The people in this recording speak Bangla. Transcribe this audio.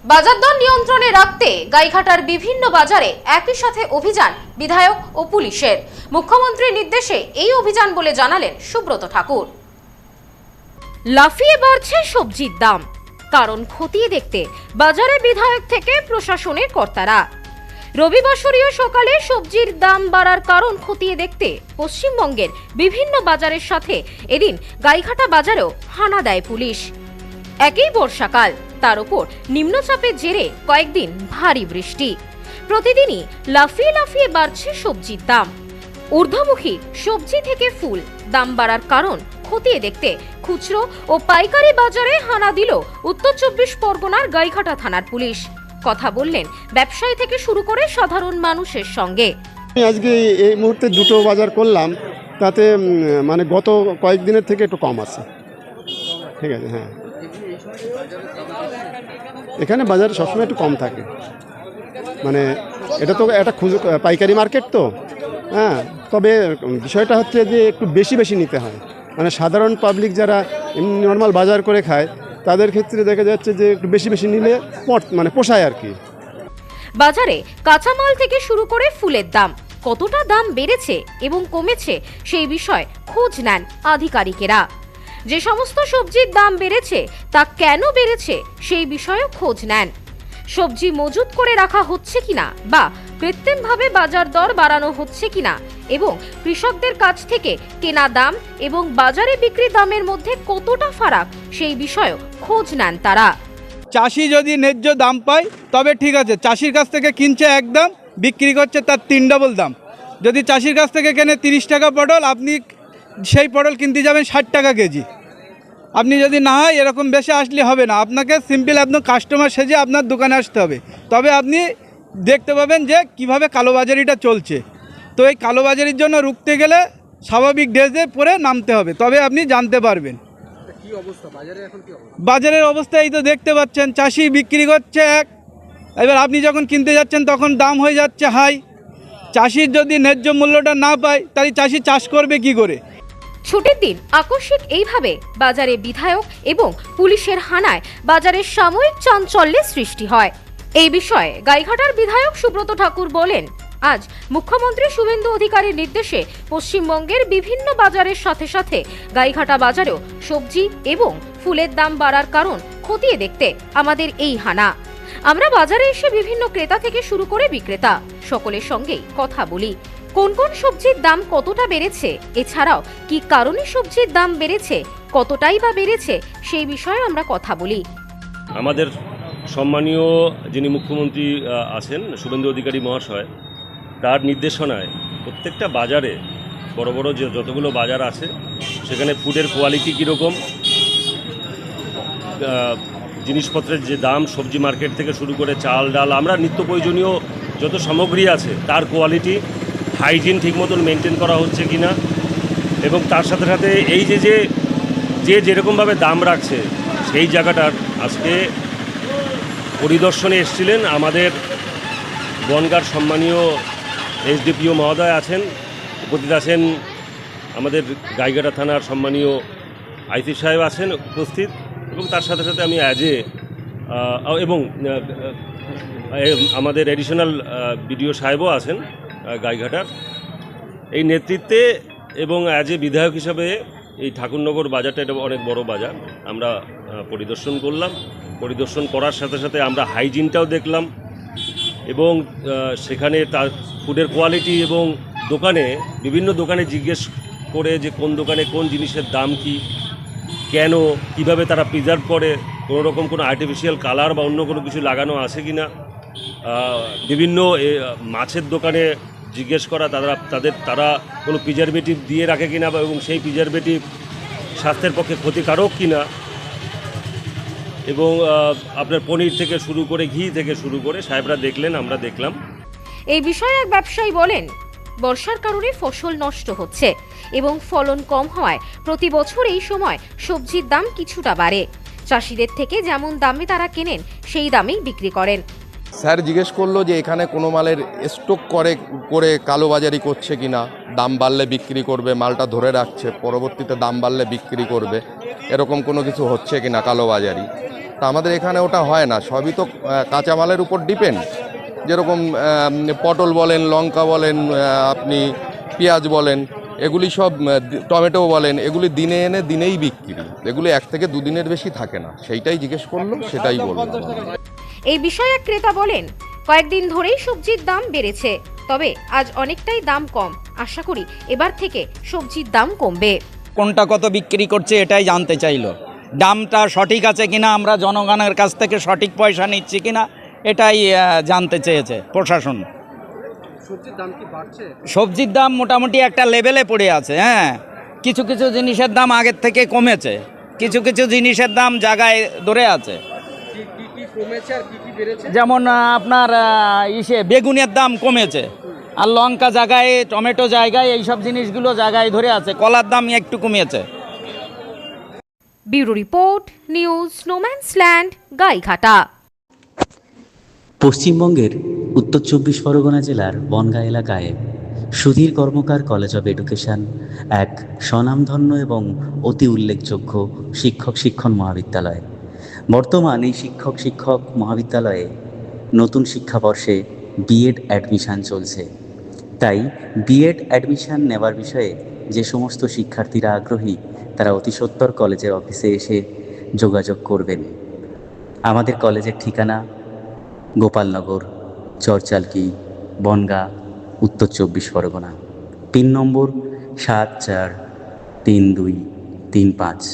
বাজার দর নিয়ন্ত্রণে রাখতে গাইঘাটার বিভিন্ন বাজারে একই সাথে অভিযান বিধায়ক ও পুলিশের। মুখ্যমন্ত্রীর নির্দেশে এই অভিযান বলে জানালেন সুব্রত ঠাকুর। লাফিয়ে বাড়ছে সবজির দাম, কারণ খতিয়ে দেখতে বাজারে বিধায়ক থেকে প্রশাসনের কর্তারা। রবিবাসরীয় সকালে সবজির দাম বাড়ার কারণ খতিয়ে দেখতে পশ্চিমবঙ্গের বিভিন্ন বাজারের সাথে এদিন গাইঘাটা বাজারেও হানা দেয় পুলিশ। একই বর্ষাকাল, তার উপর নিম্নচাপের জেরে কয়েকদিন ভারী বৃষ্টি। প্রতিদিনই লাফিয়ে লাফিয়ে বাড়ছে সবজির দাম। ঊর্ধ্বমুখী সবজি থেকে ফুল দাম বাড়ার কারণ খতিয়ে দেখতে খুচরো ও পাইকারি বাজারে হানা দিল উত্তর 24 পরগনার গাইঘাটা থানার পুলিশ। কথা বললেন ব্যবসায়ী থেকে শুরু করে সাধারণ মানুষের সঙ্গে। আজকে এই মুহূর্তে দুটো বাজার করলাম, তাতে মানে গত কয়েকদিনের থেকে একটু কম আছে। ঠিক আছে, হ্যাঁ, এখানে বাজার সবসময় একটু কম থাকে। মানে এটা তো একটা পাইকারি মার্কেট তো, হ্যাঁ। তবে বিষয়টা হচ্ছে যে একটু বেশি বেশি নিতে হয়। মানে সাধারণ পাবলিক যারা নর্মাল বাজার করে খায় তাদের ক্ষেত্রে দেখা যাচ্ছে যে একটু বেশি বেশি নিলে মানে পোষায় আর কি। বাজারে কাঁচামাল থেকে শুরু করে ফুলের দাম কতটা দাম বেড়েছে এবং কমেছে সেই বিষয়ে খোঁজ নেন আধিকারিকেরা। যে সমস্ত সবজির দাম বেড়েছে তা কেন বেড়েছে সেই বিষয়েও খোঁজ নেন। সবজি মজুত করে রাখা হচ্ছে কিনা বা কৃত্রিমভাবে বাজার দর বাড়ানো হচ্ছে কিনা এবং কৃষকদের কাছ থেকে কেনা দাম এবং বাজারে বিক্রি দামের মধ্যে কতটা ফারাক সেই বিষয়েও খোঁজ নেন তারা। চাষি যদি ন্যায্য দাম পায় তবে ঠিক আছে, চাষির কাছ থেকে কিনছে এক দাম, বিক্রি করছে তার 3 ডবল দাম। যদি চাষির কাছ থেকে কেনে 30 টাকা পটল, আপনি সেই পটল কিনতে যাবেন 60 টাকা কেজি। আপনি যদি না হয় এরকম বেশি আসলে হবে না, আপনাকে সিম্পল একদম কাস্টমার সেজে আপনার দোকানে আসতে হবে, তবে আপনি দেখতে পাবেন যে কিভাবে কালোবাজারিটা চলছে। তো এই কালোবাজারির জন্য রুখতে গেলে স্বাভাবিক ড্রেসে পরে নামতে হবে, তবে আপনি জানতে পারবেন। বাজারের অবস্থা এই তো দেখতে পাচ্ছেন, চাষি বিক্রি করছে এক, এবার আপনি যখন কিনতে যাচ্ছেন তখন দাম হয়ে যাচ্ছে হাই। চাষির যদি ন্যায্য মূল্যটা না পায় তাহলে চাষি চাষ করবে কি করে? ছুটির দিন আকস্মিক এইভাবে বাজারে বিধায়ক এবং পুলিশের হানায় বাজারের সাময়িক চাঞ্চল্যের সৃষ্টি হয়। এই বিষয়ে গাইঘাটার বিধায়ক সুব্রত ঠাকুর বলেন, আজ মুখ্যমন্ত্রী শুভেন্দু অধিকারীর নির্দেশে পশ্চিমবঙ্গের বিভিন্ন বাজারের সাথে সাথে গাইঘাটা বাজারেও সবজি এবং ফুলের দাম বাড়ার কারণ খতিয়ে দেখতে আমাদের এই হানা। আমরা বাজারে এসে বিভিন্ন ক্রেতা থেকে শুরু করে বিক্রেতা সকলের সঙ্গেই কথা বলি। কোন কোন সবজির দাম কতটা বেড়েছে, এছাড়াও কি কারণে সবজির দাম বেড়েছে, কতটাই বা বেড়েছে সেই বিষয়ে আমরা কথা বলি। আমাদের সম্মানীয় যিনি মুখ্যমন্ত্রী আছেন শুভেন্দু অধিকারী মহাশয়, তার নির্দেশনায় প্রত্যেকটা বাজারে বড় বড় যে যতগুলো বাজার আছে সেখানে ফুডের কোয়ালিটি কীরকম, জিনিসপত্রের যে দাম, সবজি মার্কেট থেকে শুরু করে চাল ডাল, আমরা নিত্য প্রয়োজনীয় যত সামগ্রী আছে তার কোয়ালিটি, হাইজিন ঠিক মতন মেনটেন করা হচ্ছে কি না, এবং তার সাথে সাথে এই যে যেরকমভাবে দাম রাখছে সেই জায়গাটার আজকে পরিদর্শনে এসেছিলেন আমাদের বনগাঁর সম্মানীয় এসডিপিও মহোদয় আছেন, উপস্থিত আছেন আমাদের গাইঘাটা থানার সম্মানীয় আইসি সাহেব আছেন উপস্থিত, এবং তার সাথে সাথে আমি এবং আমাদের এডিশনাল বিডিও সাহেবও আছেন গাইঘাটার। এই নেতৃত্বে এবং বিধায়ক হিসাবে এই ঠাকুরনগর বাজারটা এটা অনেক বড় বাজার, আমরা পরিদর্শন করলাম। পরিদর্শন করার সাথে সাথে আমরা হাইজিনটাও দেখলাম, এবং সেখানে তার ফুডের কোয়ালিটি এবং দোকানে বিভিন্ন দোকানে জিজ্ঞেস করে যে কোন দোকানে কোন জিনিসের দাম কি, কেন, কিভাবে তারা প্রিজার্ভ করে, কোনো রকম কোনো আর্টিফিশিয়াল কালার বা অন্য কোনো কিছু লাগানো আছে কি না, বিভিন্ন মাছের দোকানে জিজ্ঞেস করা তারা কোনো প্রিজারভেটিভ দিয়ে রাখে কিনা, এবং সেই প্রিজারভেটিভ স্বাস্থ্যের পক্ষে ক্ষতিকারক কিনা, এবং আপনার পনির থেকে শুরু করে ঘি থেকে শুরু করে সাহেবরা দেখলেন, আমরা দেখলাম। এই বিষয়ে এক ব্যবসায়ী বলেন, বর্ষার কারণে ফসল নষ্ট হচ্ছে এবং ফলন কম হওয়ায় প্রতি বছর এই সময় সবজির দাম কিছুটা বাড়ে। চাষিদের থেকে যেমন দামে তারা কেনেন সেই দামেই বিক্রি করেন। স্যার জিজ্ঞেস করলো যে এখানে কোনো মালের স্টক করে কালোবাজারি করছে কিনা, দাম বাড়লে বিক্রি করবে, মালটা ধরে রাখছে, পরবর্তীতে দাম বাড়লে বিক্রি করবে, এরকম কোনো কিছু হচ্ছে কিনা কালোবাজারি। তা আমাদের এখানে ওটা হয় না, সবই তো কাঁচামালের উপর ডিপেন্ড। যেরকম পটল বলেন, লঙ্কা বলেন, আপনি পেঁয়াজ বলেন, এগুলি সব টমেটো বলেন, এগুলি দিনে এনে দিনেই বিক্রি, এগুলি 1 থেকে 2 দিনের বেশি থাকে না। সেইটাই জিজ্ঞেস করলো, সেটাই বললাম। এই বিষয়ে এক ক্রেতা বলেন, কয়েকদিন ধরেই সবজির দাম বেড়েছে, তবে আজ অনেকটাই দাম কম। আশা করি এবার থেকে সবজির দাম কমবে। কোনটা কত বিক্রি করছে এটাই জানতে চাইলো, দামটা সঠিক আছে কিনা, আমরা জনগণের কাছ থেকে সঠিক পয়সা নিচ্ছি কিনা এটাই জানতে চেয়েছে প্রশাসন। সবজির দাম মোটামুটি একটা লেভেলে পড়ে আছে। হ্যাঁ, কিছু কিছু জিনিসের দাম আগের থেকে কমেছে, কিছু কিছু জিনিসের দাম জায়গায় ধরে আছে। যেমন আপনার বেগুনের দাম কমেছে, আর লঙ্কা জায়গায়, টমেটো জায়গায়, এইসব জিনিসগুলো জায়গায় ধরে আছে। কলার দাম একটু কমেছে। Bureau report, news no man's land, Gaighata. পশ্চিমবঙ্গের উত্তর 24 পরগনা জেলার বনগাঁ এলাকায় সুধীর কর্মকার কলেজ অব এডুকেশন এক স্বনামধন্য এবং অতি উল্লেখযোগ্য শিক্ষণ মহাবিদ্যালয়। বর্তমান এই শিক্ষক মহাবিদ্যালয়ে নতুন শিক্ষাবর্ষে বিএড অ্যাডমিশান চলছে। তাই বিএড অ্যাডমিশান নেওয়ার বিষয়ে যে সমস্ত শিক্ষার্থীরা আগ্রহী তারা অতি সত্বর কলেজের অফিসে এসে যোগাযোগ করবেন। আমাদের কলেজের ঠিকানা গোপালনগর, চরচালকি, বনগাঁ, উত্তর 24 পরগনা। পিন নম্বর 743235।